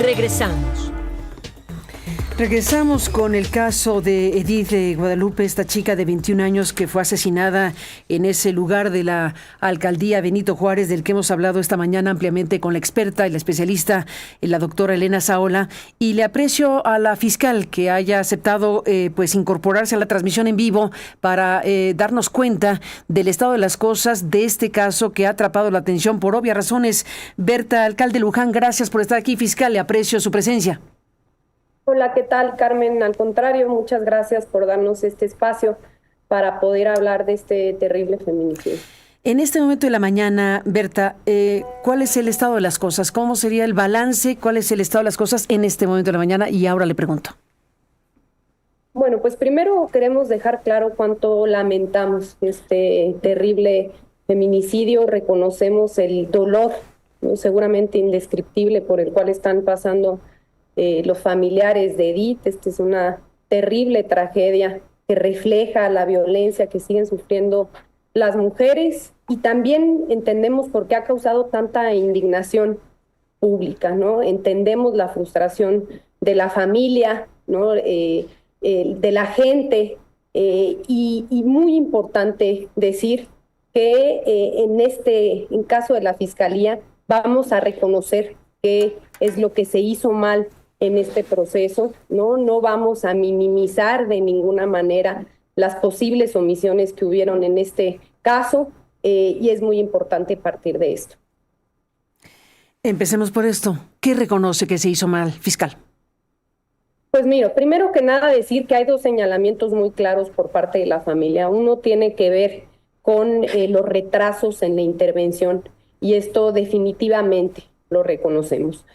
Regresamos. Regresamos con el caso de Edith de Guadalupe, esta chica de 21 años que fue asesinada en ese lugar de la alcaldía Benito Juárez, del que hemos hablado esta mañana ampliamente con la experta y la especialista, la doctora Elena Saola. Y le aprecio a la fiscal que haya aceptado pues incorporarse a la transmisión en vivo para darnos cuenta del estado de las cosas de este caso que ha atrapado la atención por obvias razones. Berta, alcalde Luján, gracias por estar aquí, fiscal, le aprecio su presencia. Hola, ¿qué tal, Carmen? Al contrario, muchas gracias por darnos este espacio para poder hablar de este terrible feminicidio. En este momento de la mañana, Berta, ¿cuál es el estado de las cosas? ¿Cómo sería el balance? ¿Cuál es el estado de las cosas en este momento de la mañana? Y ahora le pregunto. Bueno, pues primero queremos dejar claro cuánto lamentamos este terrible feminicidio. Reconocemos el dolor, ¿no?, seguramente indescriptible por el cual están pasando los familiares de Edith. Esta es una terrible tragedia que refleja la violencia que siguen sufriendo las mujeres, y también entendemos por qué ha causado tanta indignación pública, ¿no? Entendemos la frustración de la familia, ¿no? De la gente, y muy importante decir que en caso de la Fiscalía vamos a reconocer qué es lo que se hizo mal en este proceso, no vamos a minimizar de ninguna manera las posibles omisiones que hubieron en este caso, y es muy importante partir de esto. Empecemos por esto. ¿Qué reconoce que se hizo mal, fiscal? Pues mira, primero que nada decir que hay dos señalamientos muy claros por parte de la familia. Uno tiene que ver con los retrasos en la intervención, y esto definitivamente lo reconocemos.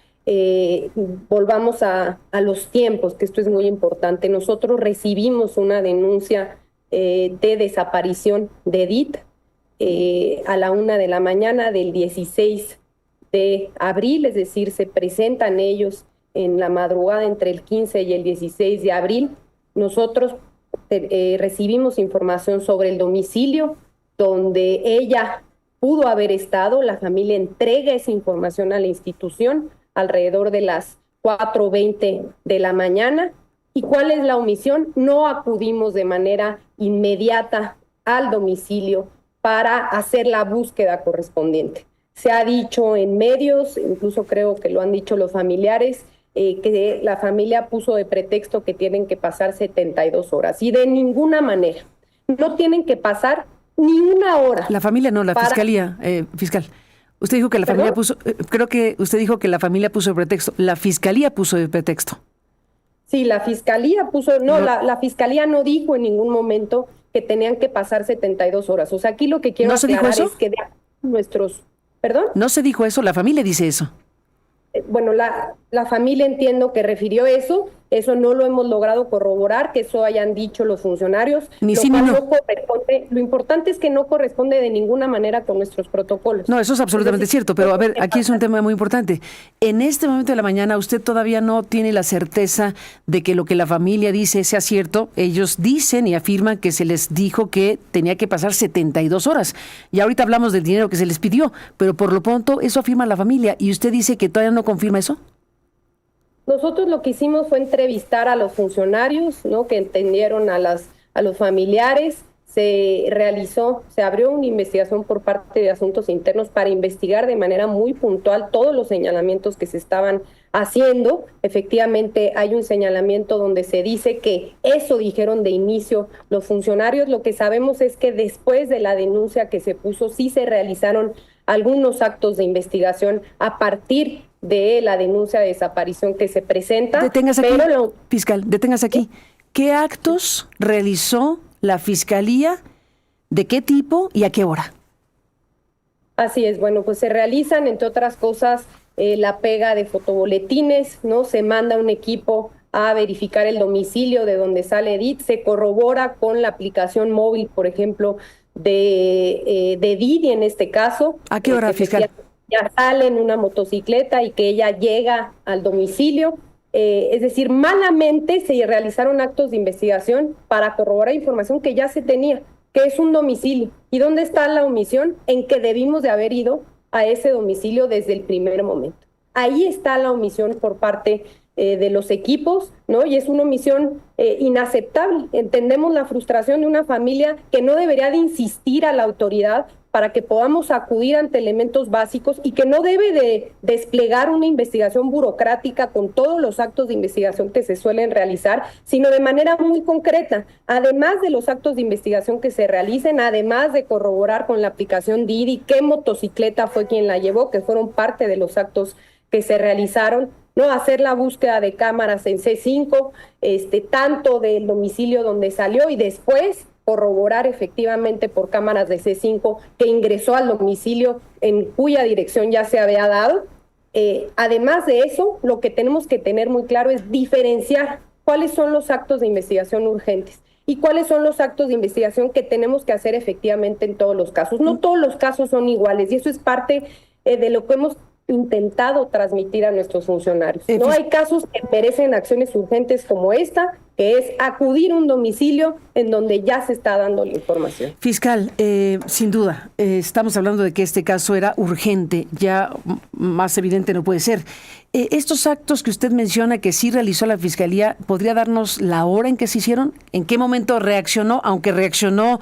Volvamos a los tiempos, que esto es muy importante. Nosotros recibimos una denuncia de desaparición de Edith a la 1 de la mañana del 16 de abril, es decir, se presentan ellos en la madrugada entre el 15 y el 16 de abril. Nosotros recibimos información sobre el domicilio donde ella pudo haber estado. La familia entrega esa información a la institución alrededor de las 4:20 de la mañana. ¿Y cuál es la omisión? No acudimos de manera inmediata al domicilio para hacer la búsqueda correspondiente. Se ha dicho en medios, incluso creo que lo han dicho los familiares, que la familia puso de pretexto que tienen que pasar 72 horas. Y de ninguna manera. No tienen que pasar ni una hora. La familia no, la fiscalía, fiscal. Usted dijo que la familia puso, creo que usted dijo que la familia puso de pretexto. La fiscalía puso de pretexto. Sí, la fiscalía puso, la fiscalía no dijo en ningún momento que tenían que pasar 72 horas. O sea, aquí lo que quiero aclarar es que de nuestros, ¿perdón? No se dijo eso, la familia dice eso. Bueno, la familia entiendo que refirió eso no lo hemos logrado corroborar, que eso hayan dicho los funcionarios. Ni sí ni no. Lo importante es que no corresponde de ninguna manera con nuestros protocolos. No, eso es absolutamente cierto, pero a ver, aquí es un tema muy importante. En este momento de la mañana usted todavía no tiene la certeza de que lo que la familia dice sea cierto. Ellos dicen y afirman que se les dijo que tenía que pasar 72 horas. Y ahorita hablamos del dinero que se les pidió, pero por lo pronto eso afirma la familia. ¿Y usted dice que todavía no confirma eso? Nosotros lo que hicimos fue entrevistar a los funcionarios, ¿no?, que entendieron a los familiares. Se abrió una investigación por parte de Asuntos Internos para investigar de manera muy puntual todos los señalamientos que se estaban haciendo. Efectivamente, hay un señalamiento donde se dice que eso dijeron de inicio los funcionarios. Lo que sabemos es que después de la denuncia que se puso, sí se realizaron algunos actos de investigación a partir de la denuncia de desaparición que se presenta. Deténgase aquí, fiscal, deténgase aquí. ¿Qué actos realizó la Fiscalía? ¿De qué tipo y a qué hora? Así es, bueno, pues se realizan, entre otras cosas, la pega de fotoboletines, ¿no? Se manda un equipo a verificar el domicilio de donde sale Edith, se corrobora con la aplicación móvil, por ejemplo, de Didi en este caso. ¿A qué hora, fiscal? Ya sale en una motocicleta y que ella llega al domicilio. Es decir, malamente se realizaron actos de investigación para corroborar información que ya se tenía, que es un domicilio. ¿Y dónde está la omisión? En que debimos de haber ido a ese domicilio desde el primer momento. Ahí está la omisión por parte de los equipos, ¿no? Y es una omisión inaceptable. Entendemos la frustración de una familia que no debería de insistir a la autoridad para que podamos acudir ante elementos básicos y que no debe de desplegar una investigación burocrática con todos los actos de investigación que se suelen realizar, sino de manera muy concreta, además de los actos de investigación que se realicen, además de corroborar con la aplicación Didi qué motocicleta fue quien la llevó, que fueron parte de los actos que se realizaron, ¿no? Hacer la búsqueda de cámaras en C5, tanto del domicilio donde salió y después corroborar efectivamente por cámaras de C5 que ingresó al domicilio en cuya dirección ya se había dado. Además de eso, lo que tenemos que tener muy claro es diferenciar cuáles son los actos de investigación urgentes y cuáles son los actos de investigación que tenemos que hacer efectivamente en todos los casos. No todos los casos son iguales y eso es parte de lo que hemos intentado transmitir a nuestros funcionarios. No hay casos que merecen acciones urgentes como esta, que es acudir a un domicilio en donde ya se está dando la información. Fiscal, sin duda, estamos hablando de que este caso era urgente, ya más evidente no puede ser. Estos actos que usted menciona que sí realizó la Fiscalía, ¿podría darnos la hora en que se hicieron? ¿En qué momento reaccionó? Aunque reaccionó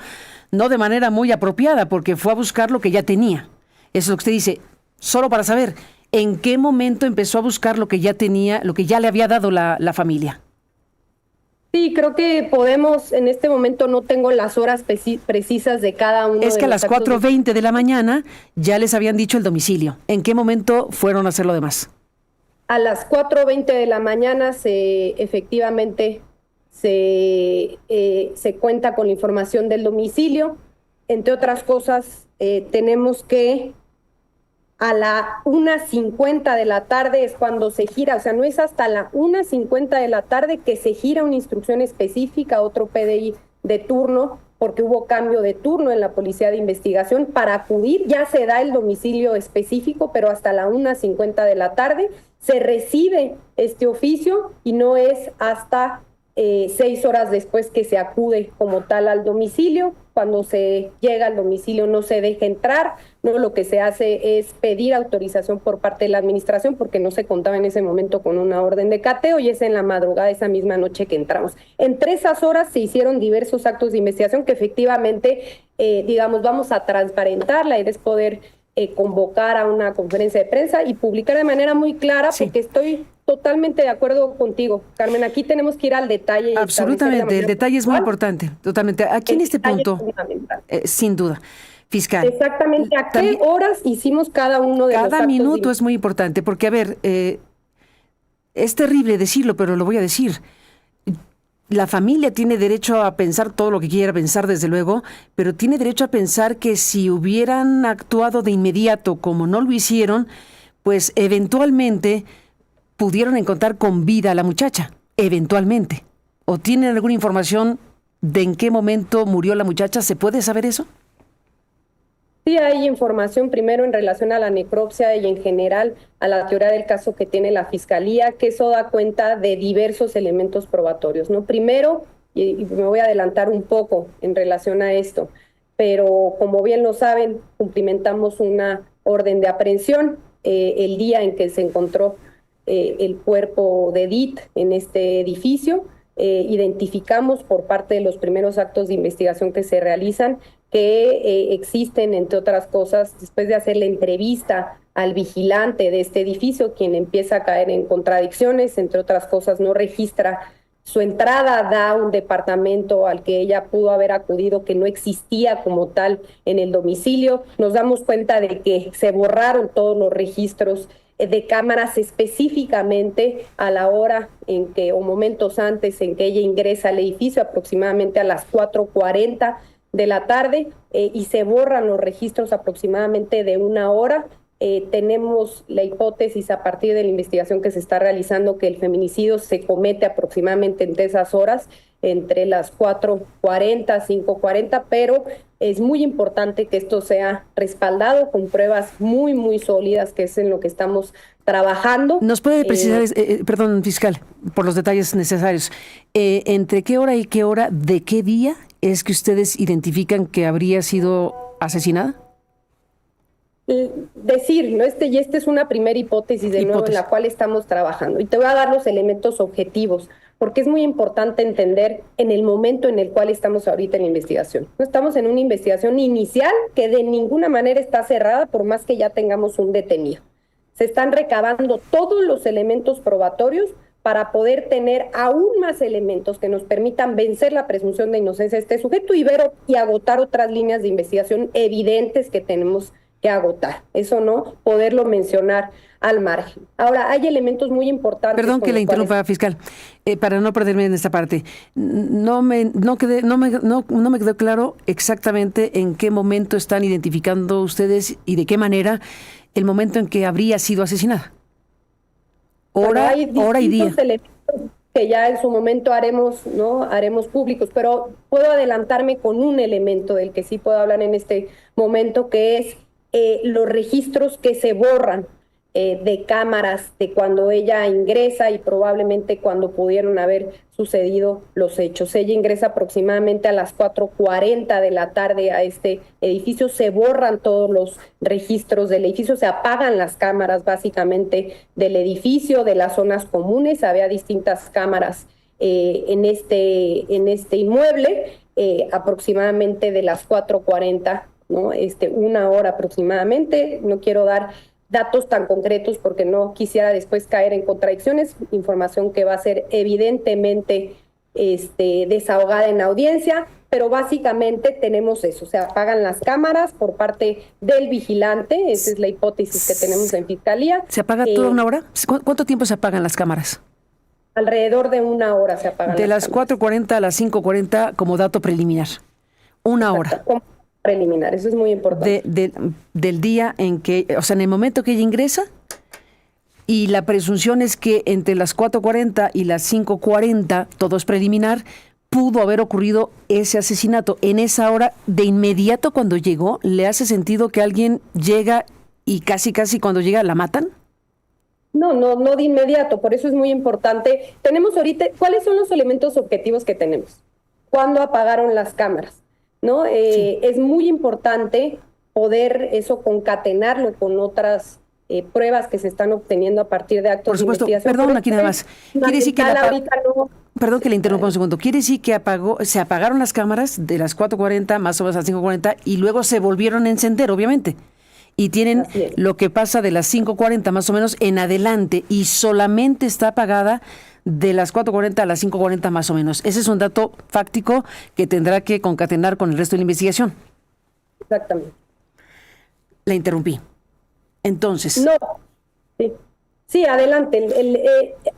no de manera muy apropiada, porque fue a buscar lo que ya tenía. Eso es lo que usted dice. Solo para saber, ¿en qué momento empezó a buscar lo que ya tenía, lo que ya le había dado la familia? Sí, creo que podemos, en este momento no tengo las horas precisas de cada uno. Es que a las 4:20 de la mañana ya les habían dicho el domicilio. ¿En qué momento fueron a hacer lo demás? A las 4:20 de la mañana efectivamente se cuenta con la información del domicilio. Entre otras cosas, tenemos que a la 1:50 de la tarde es cuando se gira, o sea, no es hasta la 1:50 de la tarde que se gira una instrucción específica a otro PDI de turno, porque hubo cambio de turno en la Policía de Investigación para acudir, ya se da el domicilio específico, pero hasta la 1:50 de la tarde se recibe este oficio y no es hasta 6 horas después que se acude como tal al domicilio. Cuando se llega al domicilio no se deja entrar, no, lo que se hace es pedir autorización por parte de la administración porque no se contaba en ese momento con una orden de cateo y es en la madrugada esa misma noche que entramos. Entre esas horas se hicieron diversos actos de investigación que efectivamente, vamos a transparentar. La idea es poder convocar a una conferencia de prensa y publicar de manera muy clara, sí, porque estoy totalmente de acuerdo contigo, Carmen. Aquí tenemos que ir al detalle. Absolutamente, el detalle es muy importante, totalmente. Aquí en este punto, sin duda, fiscal. Exactamente, ¿a qué horas hicimos cada uno de los actos? Cada minuto es muy importante, porque, a ver, es terrible decirlo, pero lo voy a decir. La familia tiene derecho a pensar todo lo que quiera pensar, desde luego, pero tiene derecho a pensar que si hubieran actuado de inmediato como no lo hicieron, pues eventualmente pudieron encontrar con vida a la muchacha, eventualmente. ¿O tienen alguna información de en qué momento murió la muchacha? ¿Se puede saber eso? Sí, hay información primero en relación a la necropsia y en general a la teoría del caso que tiene la Fiscalía, que eso da cuenta de diversos elementos probatorios, ¿no? Primero, y me voy a adelantar un poco en relación a esto, pero como bien lo saben, cumplimentamos una orden de aprehensión el día en que se encontró el cuerpo de Edith en este edificio. Identificamos por parte de los primeros actos de investigación que se realizan que existen, entre otras cosas, después de hacer la entrevista al vigilante de este edificio, quien empieza a caer en contradicciones, entre otras cosas, no registra su entrada, da un departamento al que ella pudo haber acudido que no existía como tal en el domicilio. Nos damos cuenta de que se borraron todos los registros de cámaras específicamente a la hora en que, o momentos antes en que ella ingresa al edificio, aproximadamente a las 4:40 de la tarde, y se borran los registros aproximadamente de 1 hora. Tenemos la hipótesis a partir de la investigación que se está realizando que el feminicidio se comete aproximadamente entre esas horas, entre las 4:40, 5:40, pero es muy importante que esto sea respaldado con pruebas muy, muy sólidas, que es en lo que estamos trabajando. ¿Nos puede precisar, perdón, fiscal, por los detalles necesarios, entre qué hora y qué hora, de qué día es que ustedes identifican que habría sido asesinada? decir, ¿no? Y esta es una primera hipótesis de nuevo en la cual estamos trabajando. Y te voy a dar los elementos objetivos, porque es muy importante entender en el momento en el cual estamos ahorita en la investigación. No estamos en una investigación inicial que de ninguna manera está cerrada, por más que ya tengamos un detenido. Se están recabando todos los elementos probatorios para poder tener aún más elementos que nos permitan vencer la presunción de inocencia de este sujeto y ver y agotar otras líneas de investigación evidentes que tenemos que agotar. Eso no, poderlo mencionar al margen. Ahora, hay elementos muy importantes. Perdón que le interrumpa, fiscal, para no perderme en esta parte. No me quedó claro exactamente en qué momento están identificando ustedes y de qué manera el momento en que habría sido asesinada. Hora y día. Que ya en su momento haremos públicos, pero puedo adelantarme con un elemento del que sí puedo hablar en este momento, que es los registros que se borran de cámaras de cuando ella ingresa y probablemente cuando pudieron haber sucedido los hechos. Ella ingresa aproximadamente a las 4:40 de la tarde a este edificio, se borran todos los registros del edificio, se apagan las cámaras básicamente del edificio, de las zonas comunes. Había distintas cámaras en este inmueble, aproximadamente de las 4:40, ¿no? Una hora aproximadamente. No quiero dar datos tan concretos porque no quisiera después caer en contradicciones, información que va a ser evidentemente desahogada en audiencia, pero básicamente tenemos eso, se apagan las cámaras por parte del vigilante, esa es la hipótesis que tenemos en Fiscalía. ¿Se apaga toda una hora? ¿Cuánto tiempo se apagan las cámaras? Alrededor de una hora se apagan de las 4:40 a las 5:40 como dato preliminar. Una hora. Preliminar, eso es muy importante. Del día en que, o sea, en el momento que ella ingresa, y la presunción es que entre las 4:40 y las 5:40, todo es preliminar, pudo haber ocurrido ese asesinato. En esa hora, de inmediato cuando llegó, ¿le hace sentido que alguien llega y casi cuando llega la matan? No de inmediato, por eso es muy importante. Tenemos ahorita, ¿cuáles son los elementos objetivos que tenemos? ¿Cuándo apagaron las cámaras? ¿No? Sí. Es muy importante poder eso concatenarlo con otras pruebas que se están obteniendo a partir de actos de investigación. Perdón, aquí nada más. Quiere decir que perdón que le interrumpa un segundo. Quiere decir que se apagaron las cámaras de las 4:40 más o menos a las 5:40 y luego se volvieron a encender, obviamente. Y tienen lo que pasa de las 5:40 más o menos en adelante y solamente está apagada de las 4:40 a las 5:40 más o menos. Ese es un dato fáctico que tendrá que concatenar con el resto de la investigación. Exactamente. La interrumpí. Entonces. No. Sí, adelante.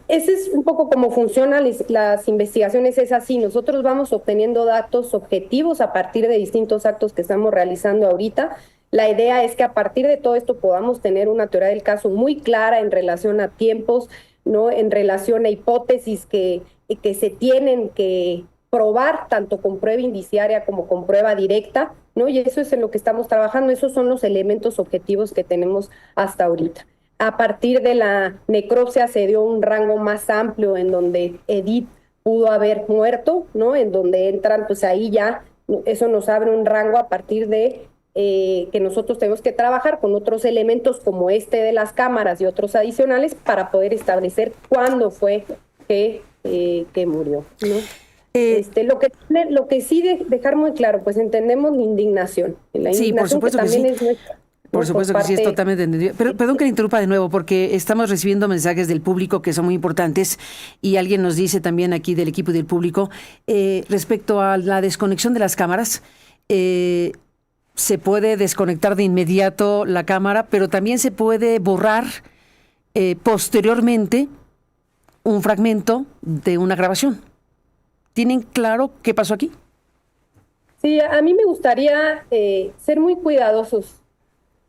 Ese es un poco cómo funcionan las investigaciones, es así. Nosotros vamos obteniendo datos objetivos a partir de distintos actos que estamos realizando ahorita. La idea es que a partir de todo esto podamos tener una teoría del caso muy clara en relación a tiempos, ¿no? En relación a hipótesis que se tienen que probar tanto con prueba indiciaria como con prueba directa, ¿no? Y eso es en lo que estamos trabajando, esos son los elementos objetivos que tenemos hasta ahorita. A partir de la necropsia se dio un rango más amplio en donde Edith pudo haber muerto, ¿no? En donde entran, pues ahí ya, eso nos abre un rango a partir de que nosotros tenemos que trabajar con otros elementos como de las cámaras y otros adicionales para poder establecer cuándo fue que murió, ¿no? Lo que sí dejar muy claro, pues entendemos la indignación. Sí, por supuesto que también sí. Por supuesto que sí, es totalmente entendido. Pero perdón que le interrumpa de nuevo, porque estamos recibiendo mensajes del público que son muy importantes y alguien nos dice también aquí del equipo y del público respecto a la desconexión de las cámaras. Se puede desconectar de inmediato la cámara, pero también se puede borrar posteriormente un fragmento de una grabación. ¿Tienen claro qué pasó aquí? Sí, a mí me gustaría ser muy cuidadosos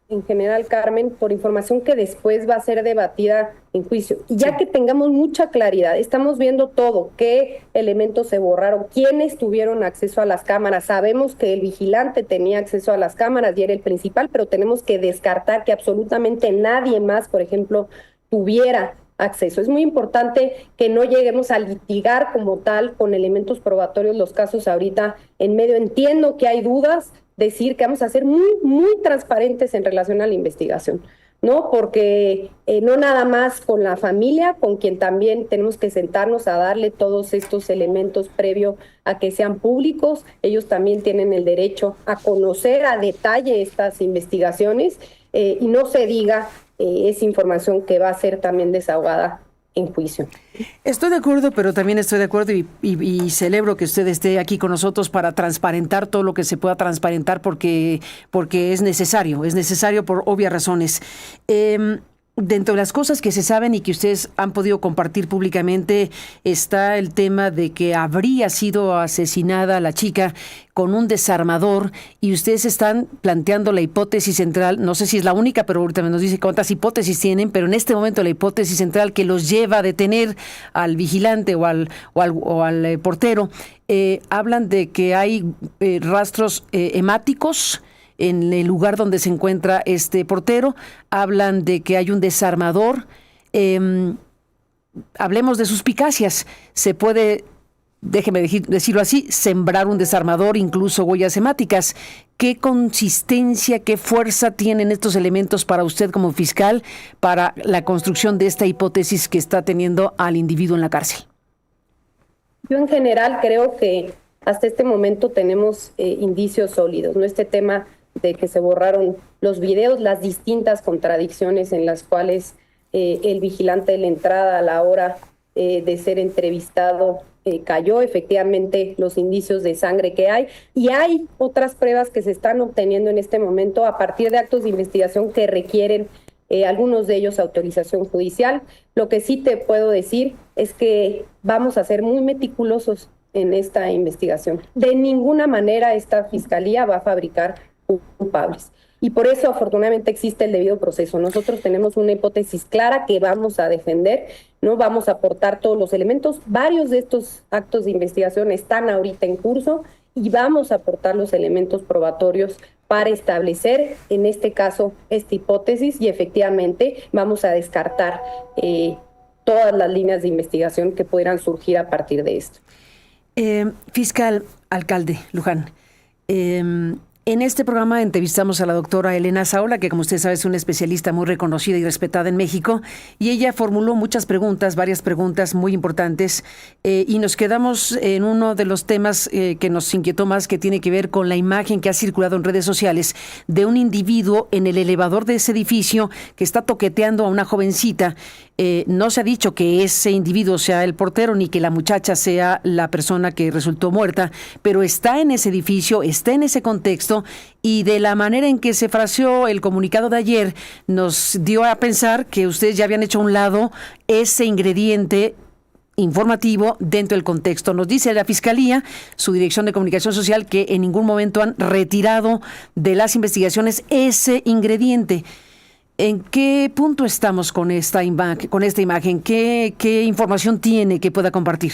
en general, Carmen, por información que después va a ser debatida en juicio. Y ya que tengamos mucha claridad, estamos viendo todo, qué elementos se borraron, quiénes tuvieron acceso a las cámaras. Sabemos que el vigilante tenía acceso a las cámaras y era el principal, pero tenemos que descartar que absolutamente nadie más, por ejemplo, tuviera acceso. Es muy importante que no lleguemos a litigar como tal con elementos probatorios los casos ahorita en medio. Entiendo que hay dudas, decir que vamos a ser muy, muy transparentes en relación a la investigación, ¿no? Porque no nada más con la familia, con quien también tenemos que sentarnos a darle todos estos elementos previo a que sean públicos. Ellos también tienen el derecho a conocer a detalle estas investigaciones y no se diga esa información que va a ser también desahogada en juicio. Estoy de acuerdo, pero también estoy de acuerdo y celebro que usted esté aquí con nosotros para transparentar todo lo que se pueda transparentar porque es necesario por obvias razones. Dentro de las cosas que se saben y que ustedes han podido compartir públicamente está el tema de que habría sido asesinada la chica con un desarmador y ustedes están planteando la hipótesis central, no sé si es la única, pero ahorita nos dice cuántas hipótesis tienen, pero en este momento la hipótesis central que los lleva a detener al vigilante o al portero, hablan de que hay rastros hemáticos en el lugar donde se encuentra este portero, hablan de que hay un desarmador. Hablemos de suspicacias. Se puede, déjeme decirlo así, sembrar un desarmador, incluso huellas hemáticas. ¿Qué consistencia, qué fuerza tienen estos elementos para usted como fiscal para la construcción de esta hipótesis que está teniendo al individuo en la cárcel? Yo en general creo que hasta este momento tenemos indicios sólidos, ¿no? Este tema de que se borraron los videos, las distintas contradicciones en las cuales el vigilante de la entrada a la hora de ser entrevistado cayó, efectivamente los indicios de sangre que hay, y hay otras pruebas que se están obteniendo en este momento a partir de actos de investigación que requieren algunos de ellos autorización judicial. Lo que sí te puedo decir es que vamos a ser muy meticulosos en esta investigación. De ninguna manera esta fiscalía va a fabricar culpables. Y por eso afortunadamente existe el debido proceso. Nosotros tenemos una hipótesis clara que vamos a defender, ¿no? Vamos a aportar todos los elementos. Varios de estos actos de investigación están ahorita en curso y vamos a aportar los elementos probatorios para establecer, en este caso, esta hipótesis y efectivamente vamos a descartar todas las líneas de investigación que pudieran surgir a partir de esto. Fiscal alcalde Luján, en este programa entrevistamos a la doctora Elena Saola, que como usted sabe es una especialista muy reconocida y respetada en México, y ella formuló muchas preguntas, varias preguntas muy importantes, y nos quedamos en uno de los temas que nos inquietó más, que tiene que ver con la imagen que ha circulado en redes sociales de un individuo en el elevador de ese edificio que está toqueteando a una jovencita. No se ha dicho que ese individuo sea el portero ni que la muchacha sea la persona que resultó muerta, pero está en ese edificio, está en ese contexto, y de la manera en que se fraseó el comunicado de ayer nos dio a pensar que ustedes ya habían hecho a un lado ese ingrediente informativo dentro del contexto. Nos dice la Fiscalía, su Dirección de Comunicación Social, que en ningún momento han retirado de las investigaciones ese ingrediente. ¿En qué punto estamos con esta imagen? ¿Qué información tiene que pueda compartir?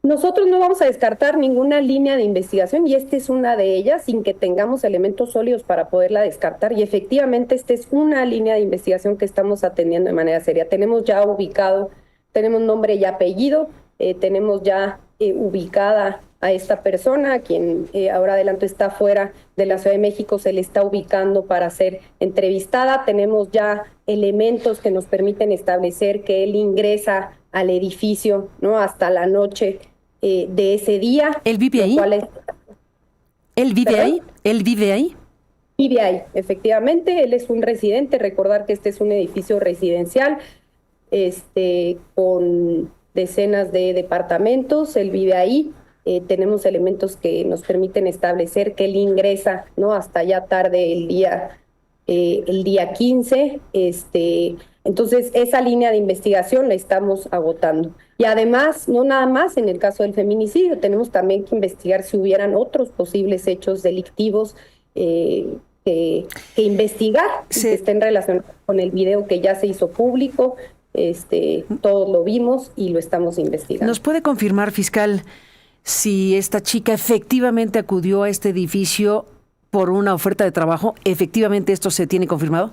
Nosotros no vamos a descartar ninguna línea de investigación y esta es una de ellas sin que tengamos elementos sólidos para poderla descartar, y efectivamente esta es una línea de investigación que estamos atendiendo de manera seria. Tenemos ya ubicado, tenemos nombre y apellido, tenemos ya ubicada a esta persona, a quien ahora adelanto está fuera de la Ciudad de México, se le está ubicando para ser entrevistada. Tenemos ya elementos que nos permiten establecer que él ingresa al edificio, ¿no? Hasta la noche de ese día. ¿Él vive ahí? ¿Él vive ahí? ¿Él vive ahí? Vive ahí, efectivamente. Él es un residente. Recordar que este es un edificio residencial con decenas de departamentos. Él vive ahí. Tenemos elementos que nos permiten establecer que él ingresa, ¿no? Hasta ya tarde el día 15. Entonces, esa línea de investigación la estamos agotando. Y además, no nada más en el caso del feminicidio, tenemos también que investigar si hubieran otros posibles hechos delictivos que investigar, sí, que estén relacionados con el video que ya se hizo público. Todos lo vimos y lo estamos investigando. ¿Nos puede confirmar, fiscal, si esta chica efectivamente acudió a este edificio por una oferta de trabajo? ¿Efectivamente esto se tiene confirmado?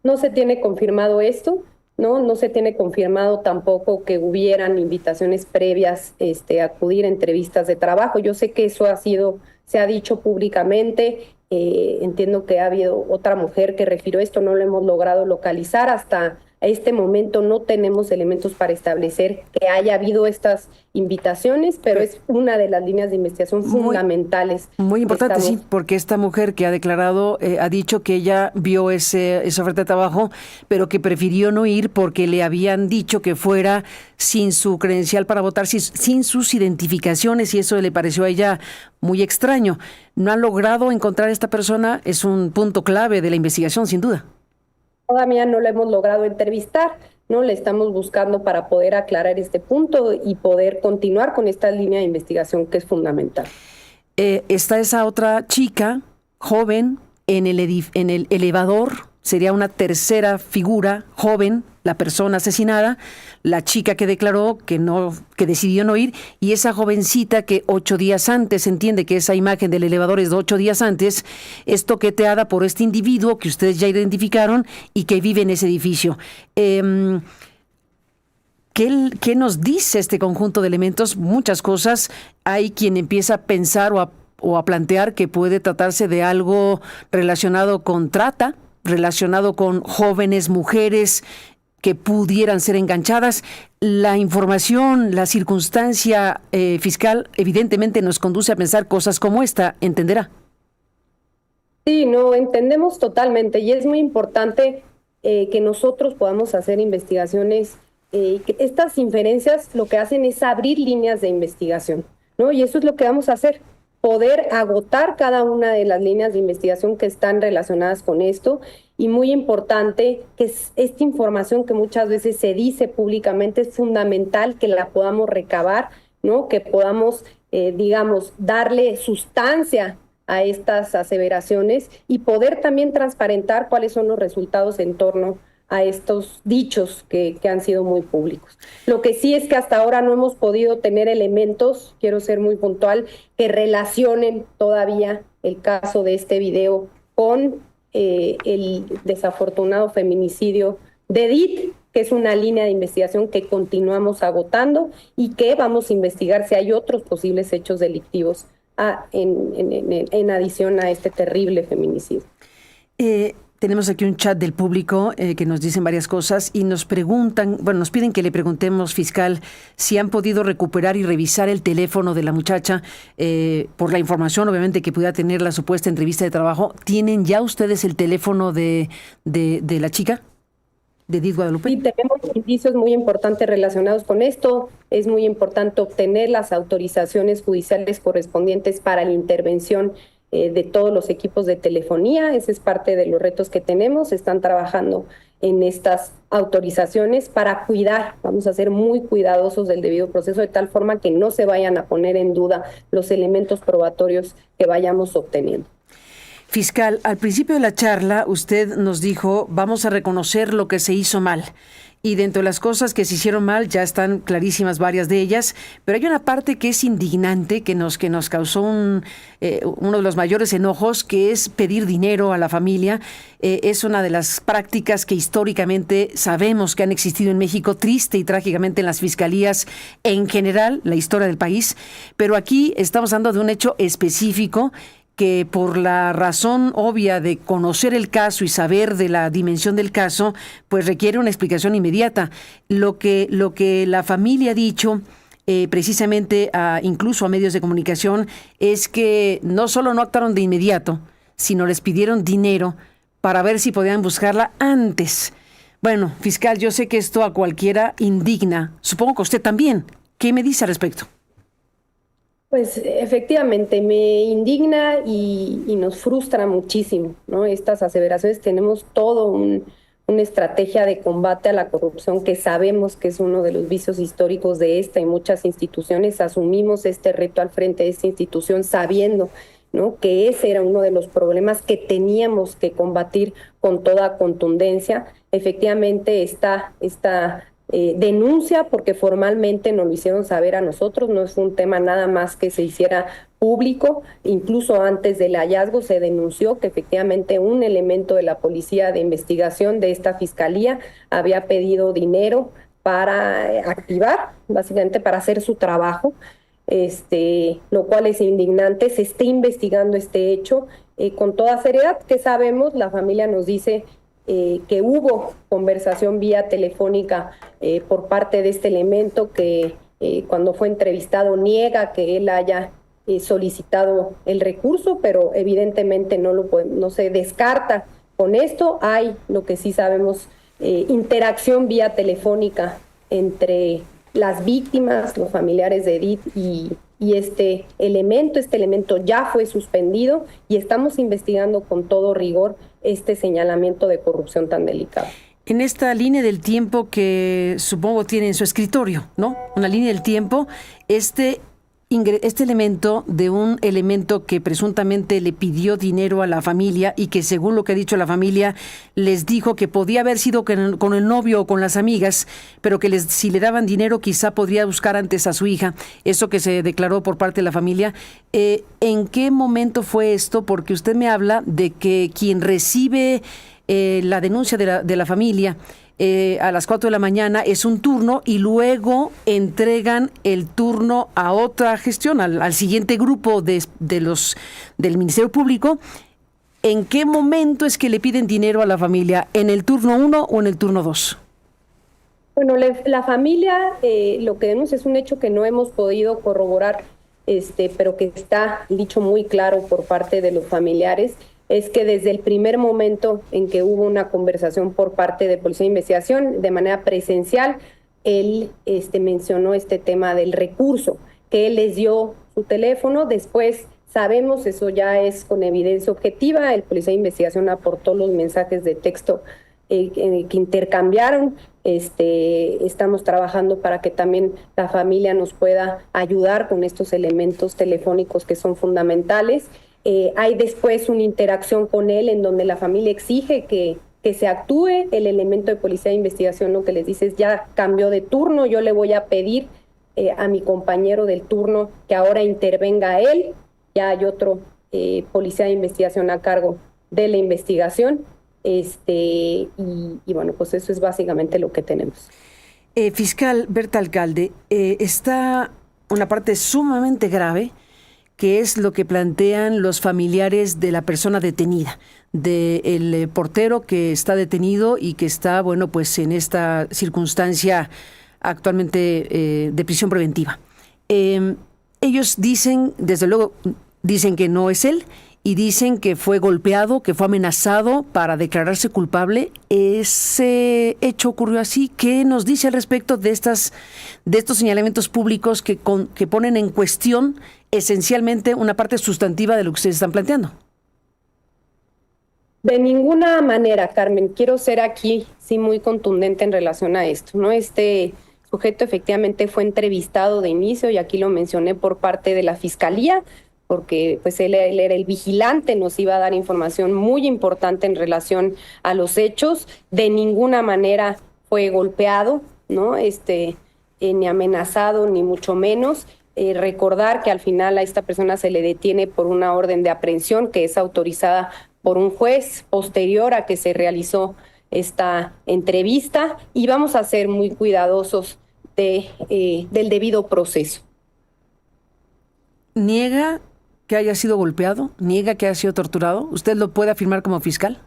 No se tiene confirmado esto, no se tiene confirmado tampoco que hubieran invitaciones previas a acudir a entrevistas de trabajo. Yo sé que eso ha sido se ha dicho públicamente. Entiendo que ha habido otra mujer que refirió esto, no lo hemos logrado localizar. Hasta este momento no tenemos elementos para establecer que haya habido estas invitaciones, pero es una de las líneas de investigación fundamentales. Muy importante, sí, porque esta mujer que ha declarado, ha dicho que ella vio esa oferta de trabajo, pero que prefirió no ir porque le habían dicho que fuera sin su credencial para votar, sin sus identificaciones, y eso le pareció a ella muy extraño. No han logrado encontrar a esta persona, es un punto clave de la investigación, sin duda. Todavía no la hemos logrado entrevistar, ¿no? Le estamos buscando para poder aclarar este punto y poder continuar con esta línea de investigación que es fundamental. Está esa otra chica, joven, en el elevador, sería una tercera figura, joven, la persona asesinada, la chica que declaró que decidió no ir, y esa jovencita que 8 días antes, se entiende que esa imagen del elevador es de 8 días antes, es toqueteada por este individuo que ustedes ya identificaron y que vive en ese edificio. ¿Qué nos dice este conjunto de elementos? Muchas cosas. Hay quien empieza a pensar o a plantear que puede tratarse de algo relacionado con trata, relacionado con jóvenes mujeres que pudieran ser enganchadas. La información, la circunstancia fiscal, evidentemente nos conduce a pensar cosas como esta, ¿entenderá? Sí, no, entendemos totalmente, y es muy importante que nosotros podamos hacer investigaciones. Estas inferencias lo que hacen es abrir líneas de investigación, ¿no? Y eso es lo que vamos a hacer, poder agotar cada una de las líneas de investigación que están relacionadas con esto. Y muy importante que esta información que muchas veces se dice públicamente es fundamental que la podamos recabar, ¿no? Que podamos, darle sustancia a estas aseveraciones y poder también transparentar cuáles son los resultados en torno a estos dichos que han sido muy públicos. Lo que sí es que hasta ahora no hemos podido tener elementos, quiero ser muy puntual, que relacionen todavía el caso de este video con el desafortunado feminicidio de Edith, que es una línea de investigación que continuamos agotando y que vamos a investigar si hay otros posibles hechos delictivos en adición a este terrible feminicidio. Tenemos aquí un chat del público que nos dicen varias cosas y nos preguntan, nos piden que le preguntemos, fiscal, si han podido recuperar y revisar el teléfono de la muchacha por la información, obviamente, que pudiera tener la supuesta entrevista de trabajo. ¿Tienen ya ustedes el teléfono de la chica, de Edith Guadalupe? Sí, tenemos indicios muy importantes relacionados con esto. Es muy importante obtener las autorizaciones judiciales correspondientes para la intervención de todos los equipos de telefonía. Ese es parte de los retos que tenemos. Están trabajando en estas autorizaciones para cuidar. Vamos a ser muy cuidadosos del debido proceso, de tal forma que no se vayan a poner en duda los elementos probatorios que vayamos obteniendo. Fiscal, al principio de la charla usted nos dijo, vamos a reconocer lo que se hizo mal. Y dentro de las cosas que se hicieron mal ya están clarísimas varias de ellas, pero hay una parte que es indignante, que nos causó uno de los mayores enojos, que es pedir dinero a la familia. Es una de las prácticas que históricamente sabemos que han existido en México, triste y trágicamente en las fiscalías en general, la historia del país. Pero aquí estamos hablando de un hecho específico que, por la razón obvia de conocer el caso y saber de la dimensión del caso, pues requiere una explicación inmediata. Lo que la familia ha dicho, precisamente incluso a medios de comunicación, es que no solo no actuaron de inmediato, sino les pidieron dinero para ver si podían buscarla antes. Bueno, fiscal, yo sé que esto a cualquiera indigna. Supongo que usted también. ¿Qué me dice al respecto? Pues efectivamente me indigna y nos frustra muchísimo, ¿no? Estas aseveraciones. Tenemos todo una estrategia de combate a la corrupción que sabemos que es uno de los vicios históricos de esta y muchas instituciones. Asumimos este reto al frente de esta institución sabiendo, ¿no?, que ese era uno de los problemas que teníamos que combatir con toda contundencia. Efectivamente esta denuncia, porque formalmente nos lo hicieron saber a nosotros, no es un tema nada más que se hiciera público. Incluso antes del hallazgo se denunció que efectivamente un elemento de la policía de investigación de esta fiscalía había pedido dinero para activar, básicamente para hacer su trabajo. lo cual es indignante. Se está investigando este hecho con toda seriedad. ¿Qué sabemos? La familia nos dice que hubo conversación vía telefónica por parte de este elemento que cuando fue entrevistado niega que él haya solicitado el recurso, pero evidentemente no se descarta con esto. Hay, lo que sí sabemos, interacción vía telefónica entre las víctimas, los familiares de Edith y este elemento ya fue suspendido y estamos investigando con todo rigor este señalamiento de corrupción tan delicado. En esta línea del tiempo que supongo tiene en su escritorio, ¿no? Una línea del tiempo, este elemento de un elemento que presuntamente le pidió dinero a la familia y que, según lo que ha dicho la familia, les dijo que podía haber sido con el novio o con las amigas, pero que si le daban dinero quizá podría buscar antes a su hija. Eso que se declaró por parte de la familia. ¿En qué momento fue esto? Porque usted me habla de que quien recibe la denuncia de la familia a las 4 de la mañana es un turno y luego entregan el turno a otra gestión, al siguiente grupo del Ministerio Público. ¿En qué momento es que le piden dinero a la familia? ¿En el turno 1 o en el turno 2? Bueno, la familia lo que denuncia es un hecho que no hemos podido corroborar, pero que está dicho muy claro por parte de los familiares, es que desde el primer momento en que hubo una conversación por parte de Policía de Investigación de manera presencial, él mencionó este tema del recurso, que él les dio su teléfono. Después sabemos, eso ya es con evidencia objetiva, el Policía de Investigación aportó los mensajes de texto que intercambiaron. Estamos trabajando para que también la familia nos pueda ayudar con estos elementos telefónicos que son fundamentales. Hay después una interacción con él en donde la familia exige que se actúe. El elemento de Policía de Investigación lo que les dice es: ya cambió de turno, yo le voy a pedir a mi compañero del turno que ahora intervenga él. Ya hay otro Policía de Investigación a cargo de la investigación. Y bueno, pues eso es básicamente lo que tenemos. Fiscal Berta Alcalde, está una parte sumamente grave, que es lo que plantean los familiares de la persona detenida, del portero que está detenido y que está, bueno, pues en esta circunstancia actualmente de prisión preventiva. Ellos dicen, desde luego, dicen que no es él y dicen que fue golpeado, que fue amenazado para declararse culpable. Ese hecho ocurrió así. ¿Qué nos dice al respecto de estos señalamientos públicos que ponen en cuestión esencialmente una parte sustantiva de lo que ustedes están planteando? De ninguna manera, Carmen. Quiero ser aquí sí muy contundente en relación a esto, ¿no? Este sujeto efectivamente fue entrevistado de inicio y aquí lo mencioné por parte de la Fiscalía, porque pues él era el vigilante, nos iba a dar información muy importante en relación a los hechos. De ninguna manera fue golpeado, ¿no? Ni amenazado, ni mucho menos. Recordar que al final a esta persona se le detiene por una orden de aprehensión que es autorizada por un juez posterior a que se realizó esta entrevista, y vamos a ser muy cuidadosos del debido proceso. ¿Niega que haya sido golpeado? ¿Niega que haya sido torturado? ¿Usted lo puede afirmar como fiscal?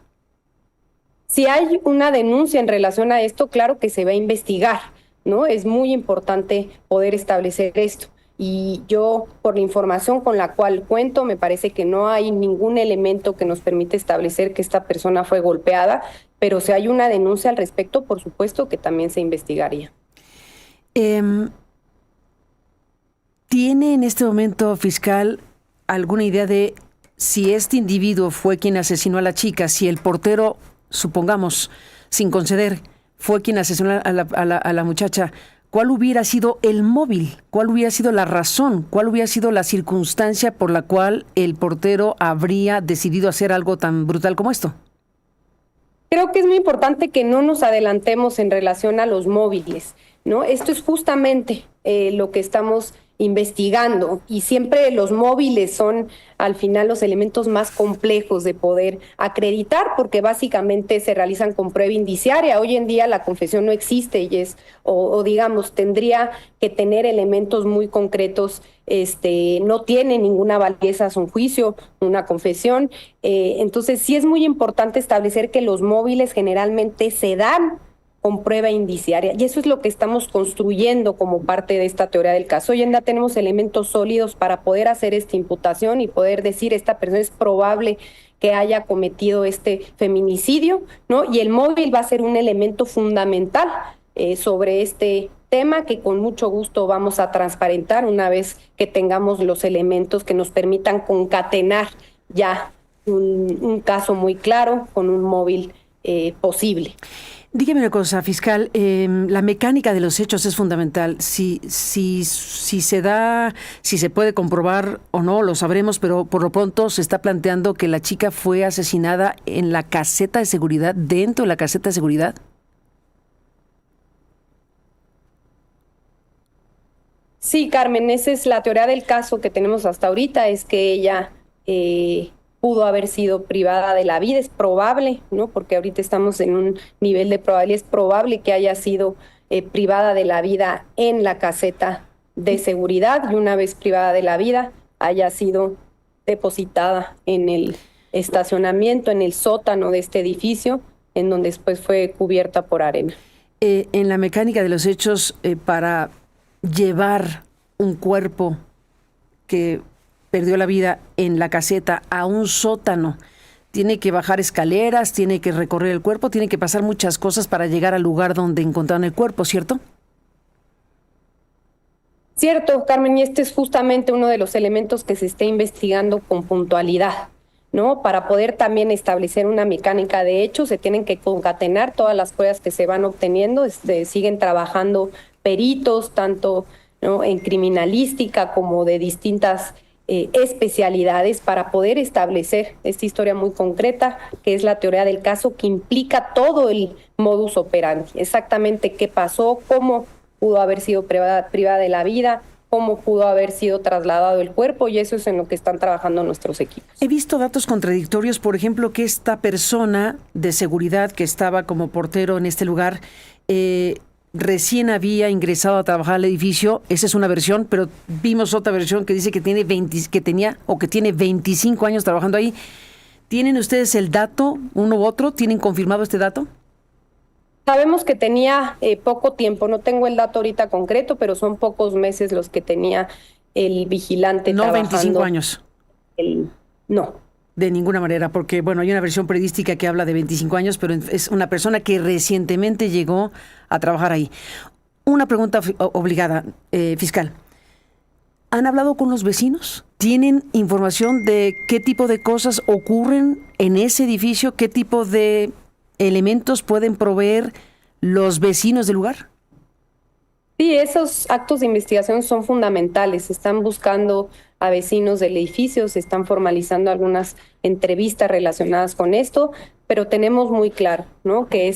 Si hay una denuncia en relación a esto, claro que se va a investigar, ¿no? Es muy importante poder establecer esto. Y yo, por la información con la cual cuento, me parece que no hay ningún elemento que nos permite establecer que esta persona fue golpeada, pero si hay una denuncia al respecto, por supuesto que también se investigaría. ¿Tiene en este momento, fiscal, alguna idea de si este individuo fue quien asesinó a la chica, si el portero, supongamos, sin conceder, fue quien asesinó a la muchacha? ¿Cuál hubiera sido el móvil? ¿Cuál hubiera sido la razón? ¿Cuál hubiera sido la circunstancia por la cual el portero habría decidido hacer algo tan brutal como esto? Creo que es muy importante que no nos adelantemos en relación a los móviles, ¿no? Esto es justamente lo que estamos investigando, y siempre los móviles son al final los elementos más complejos de poder acreditar, porque básicamente se realizan con prueba indiciaria. Hoy en día la confesión no existe y o digamos, tendría que tener elementos muy concretos. No tiene ninguna validez a su juicio, una confesión. Entonces sí es muy importante establecer que los móviles generalmente se dan con prueba indiciaria, y eso es lo que estamos construyendo como parte de esta teoría del caso. Hoy en día tenemos elementos sólidos para poder hacer esta imputación y poder decir esta persona es probable que haya cometido este feminicidio, ¿no? Y el móvil va a ser un elemento fundamental sobre este tema, que con mucho gusto vamos a transparentar una vez que tengamos los elementos que nos permitan concatenar ya un caso muy claro con un móvil posible. Dígame una cosa, fiscal, la mecánica de los hechos es fundamental. Si se da, si se puede comprobar o no, lo sabremos, pero por lo pronto se está planteando que la chica fue asesinada en la caseta de seguridad, dentro de la caseta de seguridad. Sí, Carmen, esa es la teoría del caso que tenemos hasta ahorita, es que ella pudo haber sido privada de la vida. Es probable, ¿no? Porque ahorita estamos en un nivel de probabilidad, es probable que haya sido privada de la vida en la caseta de seguridad, y una vez privada de la vida haya sido depositada en el estacionamiento, en el sótano de este edificio, en donde después fue cubierta por arena. En la mecánica de los hechos, para llevar un cuerpo que perdió la vida en la caseta a un sótano, tiene que bajar escaleras, tiene que recorrer el cuerpo, tiene que pasar muchas cosas para llegar al lugar donde encontraron el cuerpo, ¿cierto? Cierto, Carmen, y este es justamente uno de los elementos que se está investigando con puntualidad, ¿no? Para poder también establecer una mecánica de hechos, se tienen que concatenar todas las pruebas que se van obteniendo. Siguen trabajando peritos, tanto, ¿no?, en criminalística como de distintas especialidades, para poder establecer esta historia muy concreta, que es la teoría del caso, que implica todo el modus operandi, exactamente qué pasó, cómo pudo haber sido privada de la vida, cómo pudo haber sido trasladado el cuerpo, y eso es en lo que están trabajando nuestros equipos. He visto datos contradictorios, por ejemplo, que esta persona de seguridad que estaba como portero en este lugar recién había ingresado a trabajar al edificio. Esa es una versión, pero vimos otra versión que dice que tiene 25 años trabajando ahí. ¿Tienen ustedes el dato, uno u otro? ¿Tienen confirmado este dato? Sabemos que tenía poco tiempo, no tengo el dato ahorita concreto, pero son pocos meses los que tenía el vigilante trabajando. No 25 años. No. De ninguna manera, porque bueno, hay una versión periodística que habla de 25 años, pero es una persona que recientemente llegó a trabajar ahí. Una pregunta obligada, fiscal. ¿Han hablado con los vecinos? ¿Tienen información de qué tipo de cosas ocurren en ese edificio? ¿Qué tipo de elementos pueden proveer los vecinos del lugar? Sí, esos actos de investigación son fundamentales. Se están buscando a vecinos del edificio, se están formalizando algunas entrevistas relacionadas con esto, pero tenemos muy claro, ¿no?, que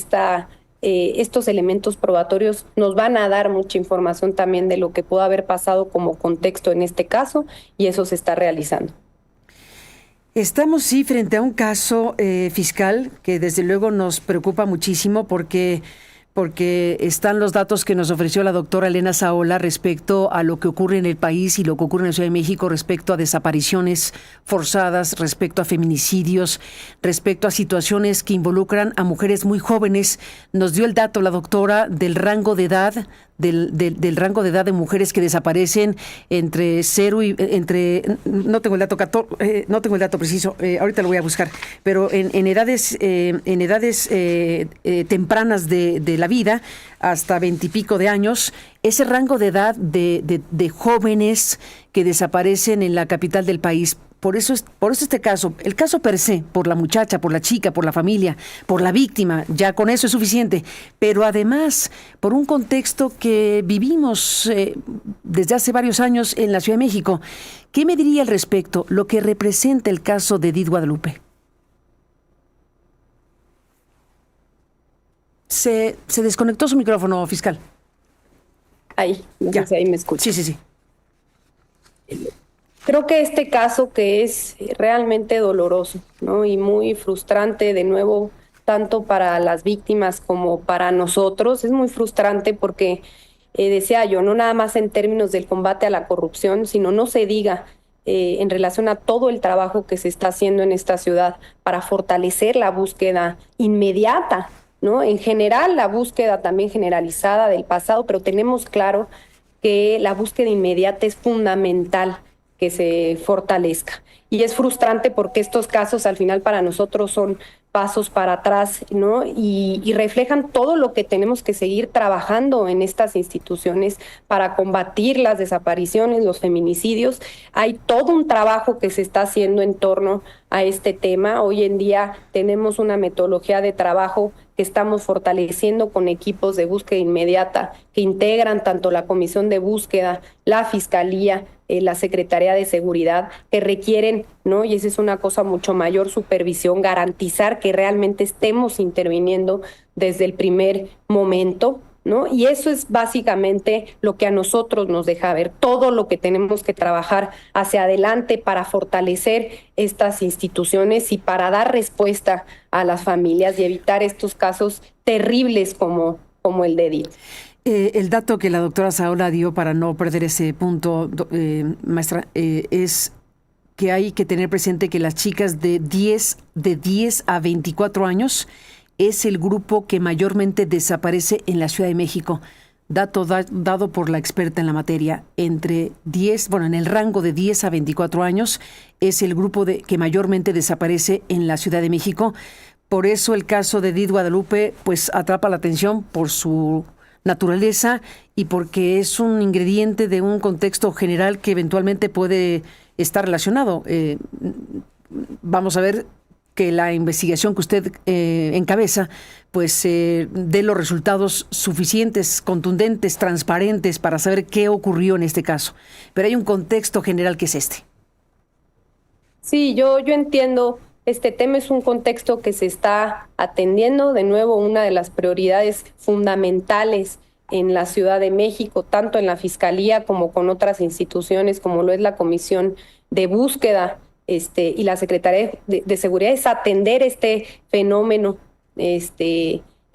estos elementos probatorios nos van a dar mucha información también de lo que pudo haber pasado como contexto en este caso, y eso se está realizando. Estamos, sí, frente a un caso fiscal que desde luego nos preocupa muchísimo porque están los datos que nos ofreció la doctora Elena Saola respecto a lo que ocurre en el país y lo que ocurre en la Ciudad de México respecto a desapariciones forzadas, respecto a feminicidios, respecto a situaciones que involucran a mujeres muy jóvenes. Nos dio el dato la doctora del rango de edad, del rango de edad de mujeres que desaparecen entre 0 y no tengo el dato no tengo el dato preciso, ahorita lo voy a buscar, pero en edades tempranas de la vida, hasta 20 y pico de años, ese rango de edad de jóvenes que desaparecen en la capital del país. Por eso este caso, el caso per se, por la muchacha, por la chica, por la familia, por la víctima, ya con eso es suficiente. Pero además, por un contexto que vivimos desde hace varios años en la Ciudad de México. ¿Qué me diría al respecto lo que representa el caso de Edith Guadalupe? Se desconectó su micrófono, fiscal. Ahí, no sé si ahí me escucha. Sí. Creo que este caso que es realmente doloroso, ¿no? Y muy frustrante, de nuevo, tanto para las víctimas como para nosotros, es muy frustrante porque, decía yo, no nada más en términos del combate a la corrupción, sino no se diga en relación a todo el trabajo que se está haciendo en esta ciudad para fortalecer la búsqueda inmediata, ¿no? En general, la búsqueda también generalizada del pasado, pero tenemos claro que la búsqueda inmediata es fundamental que se fortalezca. Y es frustrante porque estos casos al final para nosotros son pasos para atrás, ¿no? Y reflejan todo lo que tenemos que seguir trabajando en estas instituciones para combatir las desapariciones, los feminicidios. Hay todo un trabajo que se está haciendo en torno a este tema. Hoy en día tenemos una metodología de trabajo que estamos fortaleciendo con equipos de búsqueda inmediata que integran tanto la Comisión de Búsqueda, la Fiscalía, la Secretaría de Seguridad, que requieren, ¿no? Y esa es una cosa mucho mayor, supervisión, garantizar que realmente estemos interviniendo desde el primer momento, ¿no? Y eso es básicamente lo que a nosotros nos deja ver, todo lo que tenemos que trabajar hacia adelante para fortalecer estas instituciones y para dar respuesta a las familias y evitar estos casos terribles como el de Edith. El dato que la doctora Saola dio para no perder ese punto, maestra, es que hay que tener presente que las chicas de 10 a 24 años es el grupo que mayormente desaparece en la Ciudad de México. Dato dado por la experta en la materia. En el rango de 10 a 24 años es el grupo que mayormente desaparece en la Ciudad de México. Por eso el caso de Edith Guadalupe pues atrapa la atención por su naturaleza y porque es un ingrediente de un contexto general que eventualmente puede estar relacionado. Vamos a ver que la investigación que usted encabeza pues dé los resultados suficientes, contundentes, transparentes para saber qué ocurrió en este caso. Pero hay un contexto general que es este. Sí, yo entiendo. Este tema es un contexto que se está atendiendo. De nuevo, una de las prioridades fundamentales en la Ciudad de México, tanto en la Fiscalía como con otras instituciones, como lo es la Comisión de Búsqueda y la Secretaría de Seguridad, es atender este fenómeno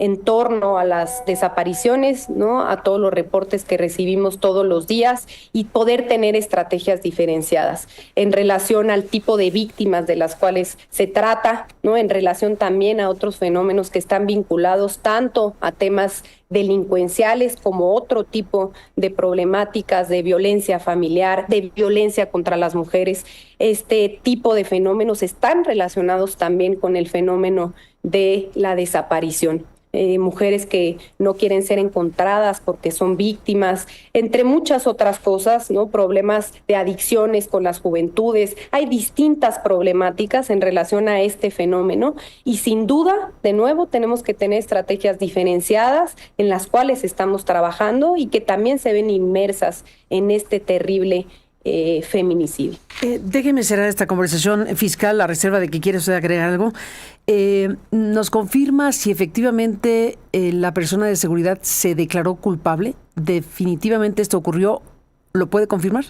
en torno a las desapariciones, ¿no? A todos los reportes que recibimos todos los días y poder tener estrategias diferenciadas en relación al tipo de víctimas de las cuales se trata, ¿no? En relación también a otros fenómenos que están vinculados tanto a temas delincuenciales como otro tipo de problemáticas de violencia familiar, de violencia contra las mujeres. Este tipo de fenómenos están relacionados también con el fenómeno de la desaparición. Mujeres que no quieren ser encontradas porque son víctimas, entre muchas otras cosas, ¿no? Problemas de adicciones con las juventudes. Hay distintas problemáticas en relación a este fenómeno y sin duda, de nuevo, tenemos que tener estrategias diferenciadas en las cuales estamos trabajando y que también se ven inmersas en este terrible feminicidio. Déjeme cerrar esta conversación, fiscal, a reserva de que quiere usted agregar algo. ¿Nos confirma si efectivamente la persona de seguridad se declaró culpable? ¿Definitivamente esto ocurrió? ¿Lo puede confirmar?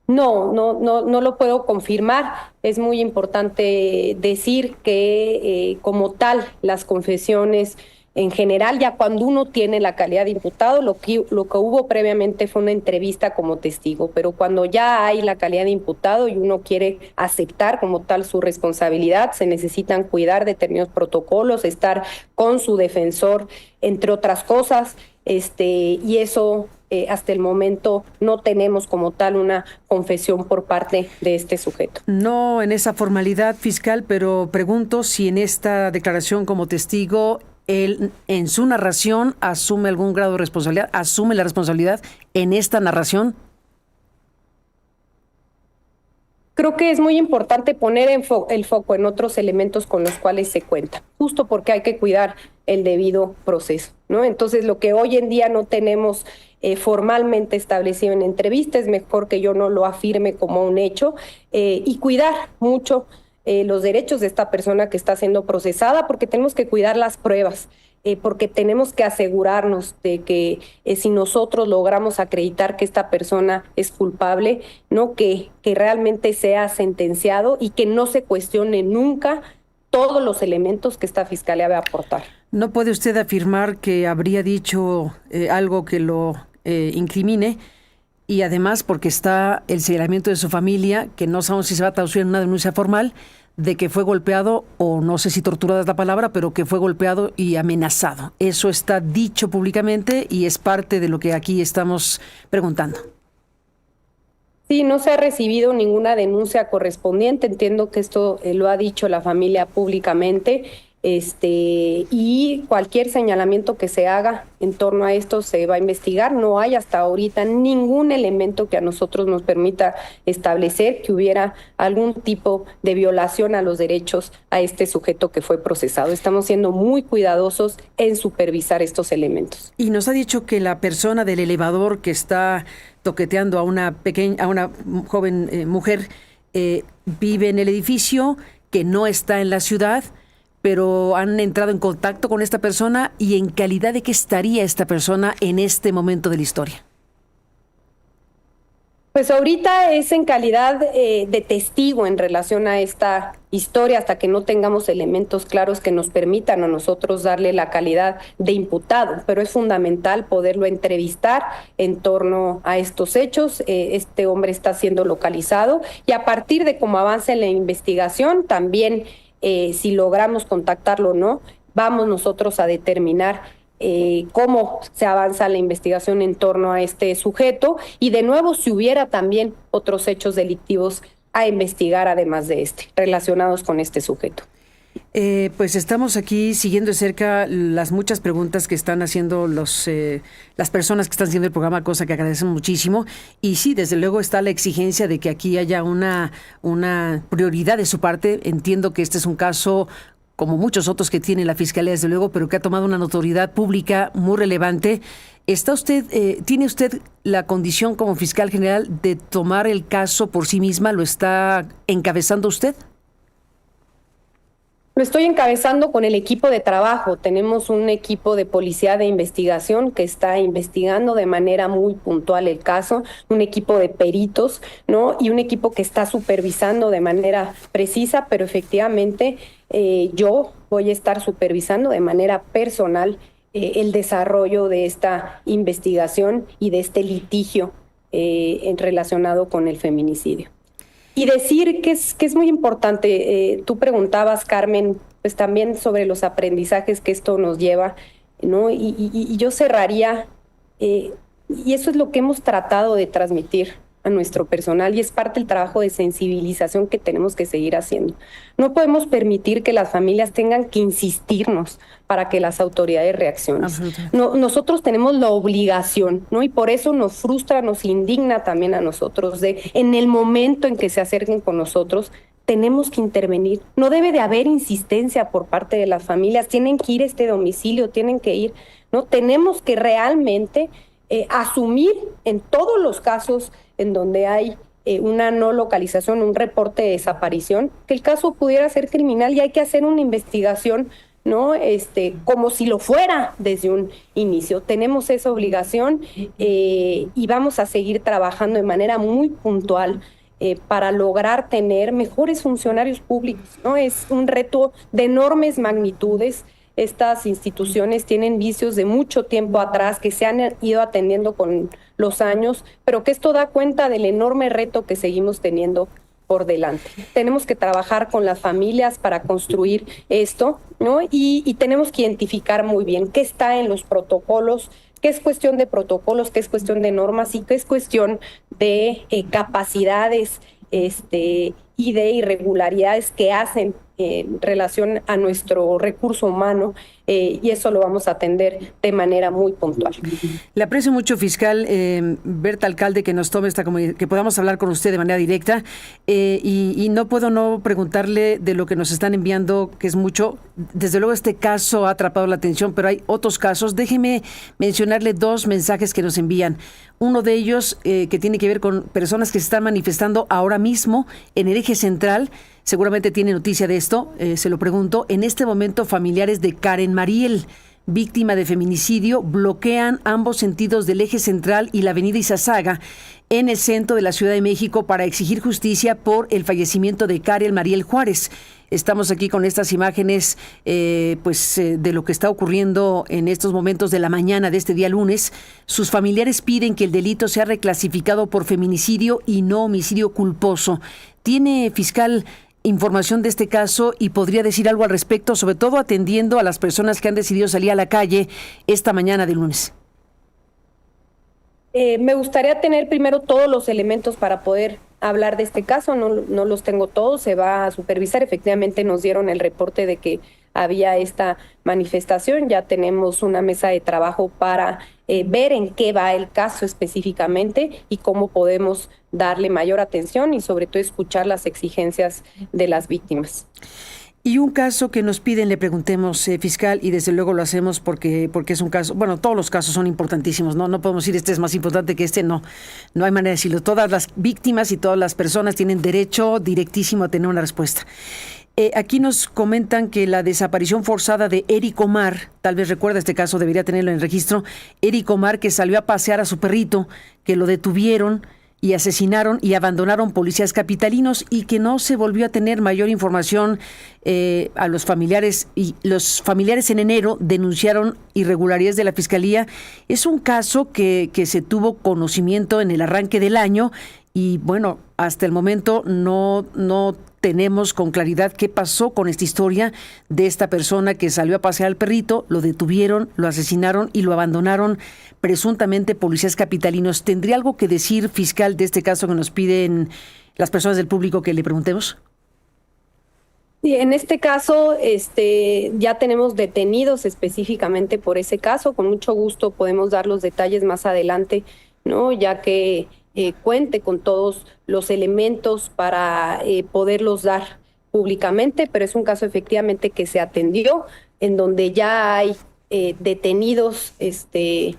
No lo puedo confirmar. Es muy importante decir que como tal las confesiones en general, ya cuando uno tiene la calidad de imputado, lo que hubo previamente fue una entrevista como testigo, pero cuando ya hay la calidad de imputado y uno quiere aceptar como tal su responsabilidad, se necesitan cuidar determinados protocolos, estar con su defensor, entre otras cosas, y eso hasta el momento no tenemos como tal una confesión por parte de este sujeto. No en esa formalidad, fiscal, pero pregunto si en esta declaración como testigo él en su narración asume algún grado de responsabilidad, asume la responsabilidad en esta narración. Creo que es muy importante poner el foco en otros elementos con los cuales se cuenta, justo porque hay que cuidar el debido proceso, ¿no? Entonces, lo que hoy en día no tenemos formalmente establecido en entrevista, es mejor que yo no lo afirme como un hecho y cuidar mucho los derechos de esta persona que está siendo procesada, porque tenemos que cuidar las pruebas. porque tenemos que asegurarnos de que si nosotros logramos acreditar que esta persona es culpable, ¿no? Que realmente sea sentenciado y que no se cuestione nunca todos los elementos que esta fiscalía va a aportar. ¿No puede usted afirmar que habría dicho algo que lo incrimine? Y además porque está el señalamiento de su familia, que no sabemos si se va a traducir en una denuncia formal, de que fue golpeado, o no sé si torturada es la palabra, pero que fue golpeado y amenazado. Eso está dicho públicamente y es parte de lo que aquí estamos preguntando. Sí, no se ha recibido ninguna denuncia correspondiente. Entiendo que esto lo ha dicho la familia públicamente. Y cualquier señalamiento que se haga en torno a esto se va a investigar. No hay hasta ahorita ningún elemento que a nosotros nos permita establecer que hubiera algún tipo de violación a los derechos a este sujeto que fue procesado. Estamos siendo muy cuidadosos en supervisar estos elementos. Y nos ha dicho que la persona del elevador que está toqueteando a una joven mujer vive en el edificio, que no está en la ciudad, pero han entrado en contacto con esta persona. ¿Y en calidad de qué estaría esta persona en este momento de la historia? Pues ahorita es en calidad de testigo en relación a esta historia, hasta que no tengamos elementos claros que nos permitan a nosotros darle la calidad de imputado, pero es fundamental poderlo entrevistar en torno a estos hechos. Este hombre está siendo localizado y a partir de cómo avance la investigación, también si logramos contactarlo o no, vamos nosotros a determinar cómo se avanza la investigación en torno a este sujeto y de nuevo si hubiera también otros hechos delictivos a investigar además de relacionados con este sujeto. Pues estamos aquí siguiendo de cerca las muchas preguntas que están haciendo las personas que están haciendo el programa, cosa que agradecemos muchísimo. Y sí, desde luego está la exigencia de que aquí haya una prioridad de su parte. Entiendo que este es un caso, como muchos otros que tiene la Fiscalía, desde luego, pero que ha tomado una notoriedad pública muy relevante. ¿Tiene usted la condición como fiscal general de tomar el caso por sí misma? ¿Lo está encabezando usted? Lo estoy encabezando con el equipo de trabajo. Tenemos un equipo de policía de investigación que está investigando de manera muy puntual el caso, un equipo de peritos, ¿no? Y un equipo que está supervisando de manera precisa, pero efectivamente yo voy a estar supervisando de manera personal el desarrollo de esta investigación y de este litigio relacionado con el feminicidio. Y decir que es muy importante, tú preguntabas, Carmen, pues también sobre los aprendizajes que esto nos lleva, ¿no? Y yo cerraría, y eso es lo que hemos tratado de transmitir a nuestro personal y es parte del trabajo de sensibilización que tenemos que seguir haciendo. No podemos permitir que las familias tengan que insistirnos para que las autoridades reaccionen. No, nosotros tenemos la obligación, ¿no? Y por eso nos frustra, nos indigna también a nosotros de en el momento en que se acerquen con nosotros, tenemos que intervenir. No debe de haber insistencia por parte de las familias. Tienen que ir a este domicilio, tienen que ir, ¿no? Tenemos que realmente asumir en todos los casos en donde hay una no localización, un reporte de desaparición, que el caso pudiera ser criminal y hay que hacer una investigación, ¿no? Como si lo fuera desde un inicio. Tenemos esa obligación y vamos a seguir trabajando de manera muy puntual para lograr tener mejores funcionarios públicos, ¿no? Es un reto de enormes magnitudes. Estas instituciones tienen vicios de mucho tiempo atrás que se han ido atendiendo con los años, pero que esto da cuenta del enorme reto que seguimos teniendo por delante. Tenemos que trabajar con las familias para construir esto, ¿no? Y tenemos que identificar muy bien qué está en los protocolos, qué es cuestión de protocolos, qué es cuestión de normas y qué es cuestión de capacidades y de irregularidades que hacen en relación a nuestro recurso humano y eso lo vamos a atender de manera muy puntual. Le aprecio mucho, fiscal Berta Alcalde, que nos tome que podamos hablar con usted de manera directa y no puedo no preguntarle de lo que nos están enviando, que es mucho. Desde luego este caso ha atrapado la atención, pero hay otros casos. Déjeme mencionarle dos mensajes que nos envían. Uno de ellos que tiene que ver con personas que se están manifestando ahora mismo en el eje central. Seguramente tiene noticia de esto, se lo pregunto. En este momento, familiares de Karen Mariel. víctima de feminicidio, bloquean ambos sentidos del eje central y la avenida Izazaga en el centro de la Ciudad de México para exigir justicia por el fallecimiento de Karel Mariel Juárez. Estamos aquí con estas imágenes de lo que está ocurriendo en estos momentos de la mañana de este día lunes. Sus familiares piden que el delito sea reclasificado por feminicidio y no homicidio culposo. ¿Tiene, fiscal, información de este caso y podría decir algo al respecto, sobre todo atendiendo a las personas que han decidido salir a la calle esta mañana de lunes? Me gustaría tener primero todos los elementos para poder hablar de este caso. No los tengo todos, se va a supervisar. Efectivamente nos dieron el reporte de que había esta manifestación. Ya tenemos una mesa de trabajo para ver en qué va el caso específicamente y cómo podemos darle mayor atención y sobre todo escuchar las exigencias de las víctimas. Y un caso que nos piden, le preguntemos, fiscal, y desde luego lo hacemos porque es un caso, bueno, todos los casos son importantísimos, no podemos decir este es más importante que este, no hay manera de decirlo. Todas las víctimas y todas las personas tienen derecho directísimo a tener una respuesta. Aquí nos comentan que la desaparición forzada de Eric Omar, tal vez recuerda este caso, debería tenerlo en el registro. Eric Omar, que salió a pasear a su perrito, que lo detuvieron y asesinaron y abandonaron policías capitalinos, y que no se volvió a tener mayor información a los familiares, y los familiares en enero denunciaron irregularidades de la Fiscalía. Es un caso que se tuvo conocimiento en el arranque del año y bueno, hasta el momento no tenemos con claridad qué pasó con esta historia de esta persona que salió a pasear al perrito, lo detuvieron, lo asesinaron y lo abandonaron presuntamente policías capitalinos. ¿Tendría algo que decir, fiscal, de este caso que nos piden las personas del público que le preguntemos? Sí, en este caso ya tenemos detenidos específicamente por ese caso. Con mucho gusto podemos dar los detalles más adelante, ¿no? Ya que cuente con todos los elementos para poderlos dar públicamente, pero es un caso efectivamente que se atendió, en donde ya hay detenidos y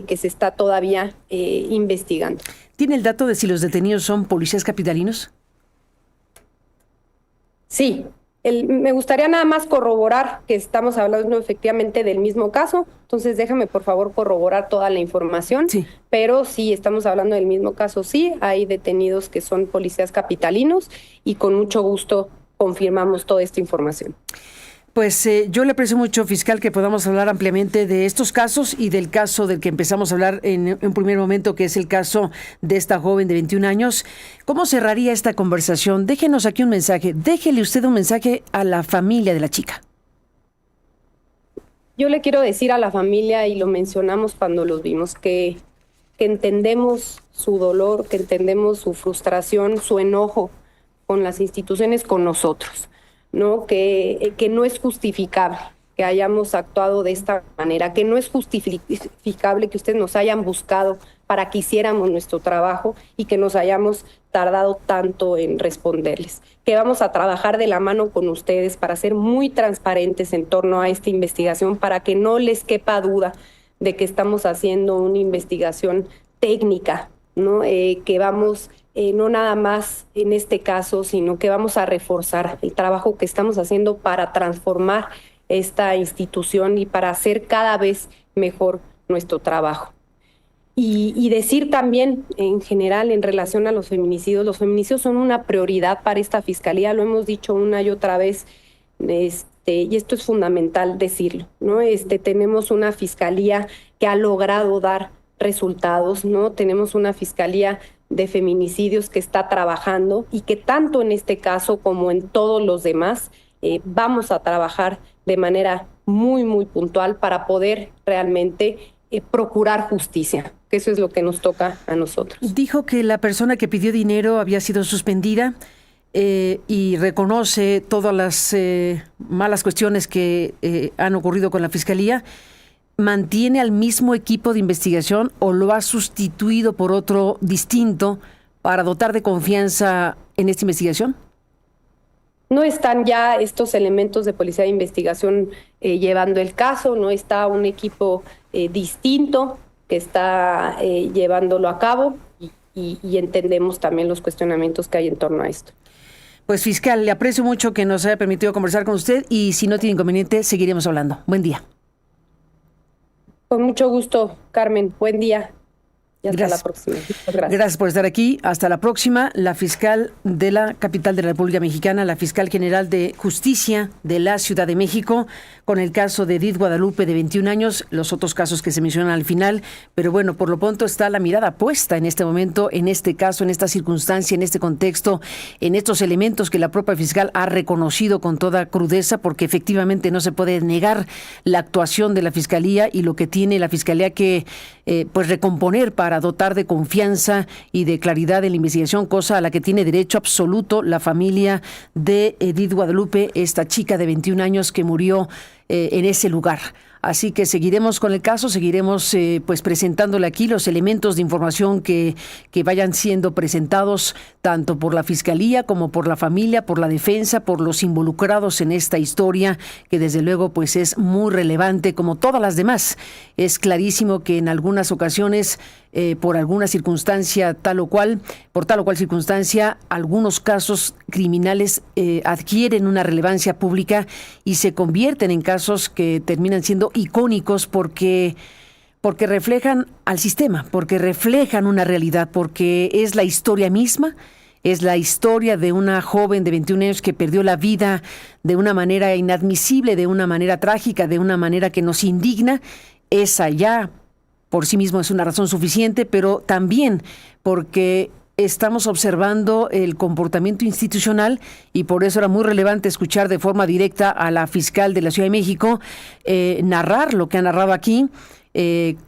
que se está todavía investigando. ¿Tiene el dato de si los detenidos son policías capitalinos? Sí. Me gustaría nada más corroborar que estamos hablando efectivamente del mismo caso, entonces déjame por favor corroborar toda la información, sí. Pero sí, estamos hablando del mismo caso, sí, hay detenidos que son policías capitalinos y con mucho gusto confirmamos toda esta información. Pues yo le aprecio mucho, fiscal, que podamos hablar ampliamente de estos casos y del caso del que empezamos a hablar en un primer momento, que es el caso de esta joven de 21 años. ¿Cómo cerraría esta conversación? Déjenos aquí un mensaje. Déjele usted un mensaje a la familia de la chica. Yo le quiero decir a la familia, y lo mencionamos cuando los vimos, que entendemos su dolor, que entendemos su frustración, su enojo con las instituciones, con nosotros, ¿no? Que no es justificable que hayamos actuado de esta manera, que no es justificable que ustedes nos hayan buscado para que hiciéramos nuestro trabajo y que nos hayamos tardado tanto en responderles. Que vamos a trabajar de la mano con ustedes para ser muy transparentes en torno a esta investigación, para que no les quepa duda de que estamos haciendo una investigación técnica, ¿no? Que vamos no nada más en este caso, sino que vamos a reforzar el trabajo que estamos haciendo para transformar esta institución y para hacer cada vez mejor nuestro trabajo. Y decir también en general en relación a los feminicidios son una prioridad para esta Fiscalía, lo hemos dicho una y otra vez, y esto es fundamental decirlo, ¿no? Tenemos una Fiscalía que ha logrado dar resultados, ¿no? Tenemos una Fiscalía de feminicidios que está trabajando y que tanto en este caso como en todos los demás vamos a trabajar de manera muy, muy puntual para poder realmente procurar justicia, que eso es lo que nos toca a nosotros. Dijo que la persona que pidió dinero había sido suspendida y reconoce todas las malas cuestiones que han ocurrido con la Fiscalía. ¿Mantiene al mismo equipo de investigación o lo ha sustituido por otro distinto para dotar de confianza en esta investigación? No están ya estos elementos de policía de investigación llevando el caso, no está un equipo distinto que está llevándolo a cabo y entendemos también los cuestionamientos que hay en torno a esto. Pues fiscal, le aprecio mucho que nos haya permitido conversar con usted y si no tiene inconveniente, seguiremos hablando. Buen día. Con mucho gusto, Carmen. Buen día. Y hasta Gracias. la próxima. Gracias. Gracias por estar aquí. Hasta la próxima. La fiscal de la capital de la República Mexicana, la fiscal general de Justicia de la Ciudad de México, con el caso de Edith Guadalupe, de 21 años, los otros casos que se mencionan al final. Pero bueno, por lo pronto está la mirada puesta en este momento, en este caso, en esta circunstancia, en este contexto, en estos elementos que la propia fiscal ha reconocido con toda crudeza, porque efectivamente no se puede negar la actuación de la fiscalía y lo que tiene la fiscalía que pues recomponer para dotar de confianza y de claridad en la investigación, cosa a la que tiene derecho absoluto la familia de Edith Guadalupe, esta chica de 21 años que murió en ese lugar. Así que seguiremos con el caso, seguiremos pues presentándole aquí los elementos de información que vayan siendo presentados tanto por la Fiscalía como por la familia, por la defensa, por los involucrados en esta historia, que desde luego pues es muy relevante como todas las demás. Es clarísimo que en algunas ocasiones, por alguna circunstancia por tal o cual circunstancia, algunos casos criminales adquieren una relevancia pública y se convierten en casos que terminan siendo icónicos porque reflejan al sistema, porque reflejan una realidad, porque es la historia misma, es la historia de una joven de 21 años que perdió la vida de una manera inadmisible, de una manera trágica, de una manera que nos indigna. Esa ya por sí mismo es una razón suficiente, pero también porque estamos observando el comportamiento institucional y por eso era muy relevante escuchar de forma directa a la fiscal de la Ciudad de México narrar lo que ha narrado aquí,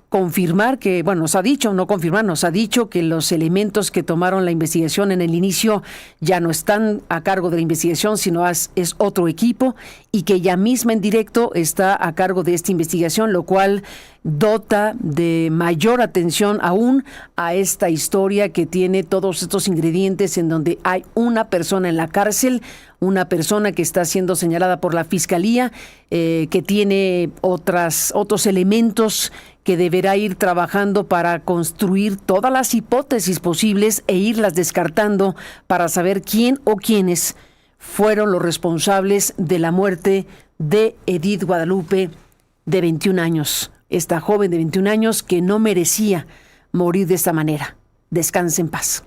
confirmar que, bueno, nos ha dicho que los elementos que tomaron la investigación en el inicio ya no están a cargo de la investigación, sino es otro equipo y que ella misma en directo está a cargo de esta investigación, lo cual dota de mayor atención aún a esta historia que tiene todos estos ingredientes en donde hay una persona en la cárcel, una persona que está siendo señalada por la Fiscalía, que tiene otros elementos que deberá ir trabajando para construir todas las hipótesis posibles e irlas descartando para saber quién o quiénes fueron los responsables de la muerte de Edith Guadalupe, de 21 años. Esta joven de 21 años que no merecía morir de esta manera. Descanse en paz.